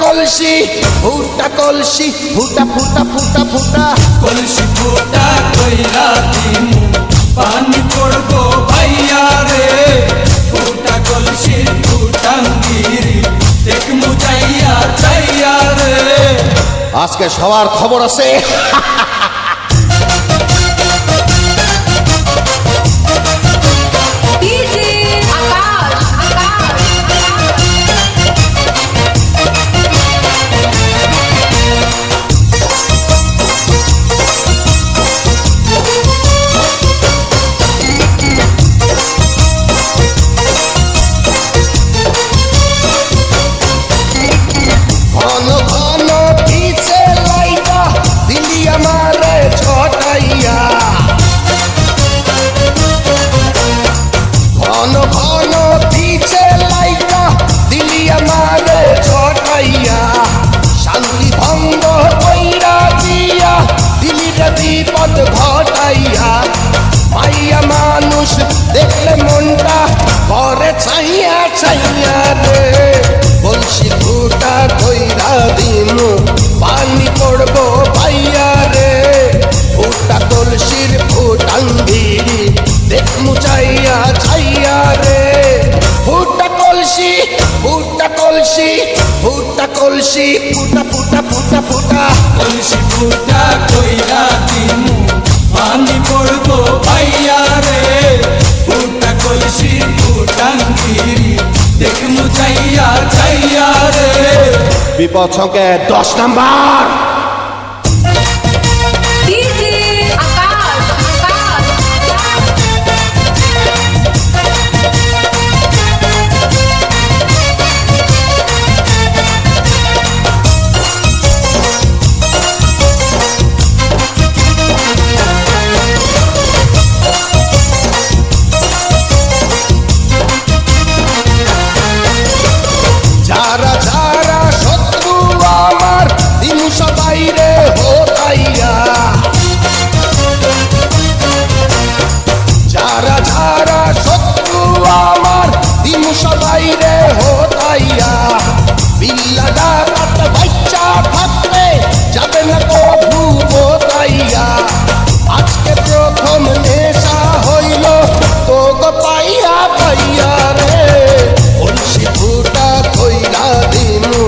কলসি ফুটা কলসি ফুটা ফুটা ফুটা ফুটা কলসি ফুটা কইরা দিমু পানি পড়বো ভাইয়া রে ফুটা কলসি ফুটাঙ্গিরি দেখমু যাইয়া যাইয়া রে। আজকে সবার খবর আছে। বিপদ ঘটাইয়া মাইয়া মানুষ দেখলে মনটা করে ছাইয়া ছাইয়া রে। কলসি ফুটা কইরা দিমু পানি পড়বো ভাইয়া রে ফুটা কলসির ফুটাঙ্গিরি দেখমু চাইয়া ছাইয়া রে। ফুটা কলসি ফুটা কলসি ফুটা কলসি ফুটা ফুটা ফুটা ফুটা কলসি ফুটা কইরা দিমু পানি পড়বো ভাইয়া রে ফুটা কলসি ফুটাঙ্গিরি দেখমু যাইয়া যাইয়া রে। বিপদ সংকেত 10 নাম্বার। যারা যারা শত্রু আমার দিনু সবাই রে হোতাইয়া যারা যারা শত্রু আমার দিনু সবাই রে হোতাইয়া বিল্লা ডাকাত বাচ্চা থাকলে যাবে না কভু হোতাইয়া। আজকে প্রথম নেশা হইল তো গো পাইয়া পাইয়া রে। কলসি ফুটা কইরা দিমু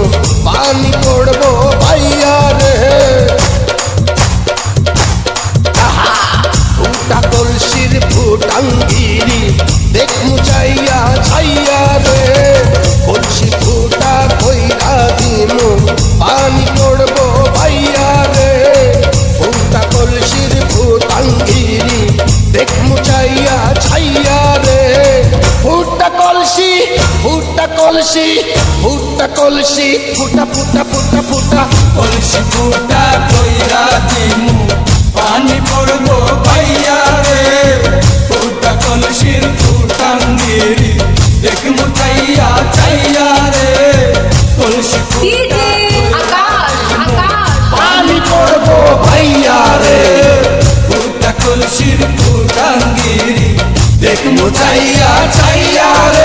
পানি পড়বো ভাইয়া রে ফুটা কলসির ফুটাঙ্গিরি দেখমু চাইয়া ছাইয়া রে। কলসি ফুটা কইরা দিমু পানি পড়বো ভাইয়া রে ফুটা কলসির ফুটাঙ্গিরি দেখমু চাইয়া ছাইয়া রে। ফুটা কলসি ফুটা কলসি ফুটা কলসি ফুটা ফুটা ফুটা ফুটা কলসি ফুটা কইরা দিমু পানি পড়বো ভাইয়া রে ফুটা কলসির ফুটাঙ্গিরি দেখমু চাইয়া চাইয়া রে। কলসি ফুটা পানি পড়বো ভাইয়া রে ফুটা কলসির ফুটাঙ্গিরি দেখমু দেখমু চাইয়া চাইয়া রে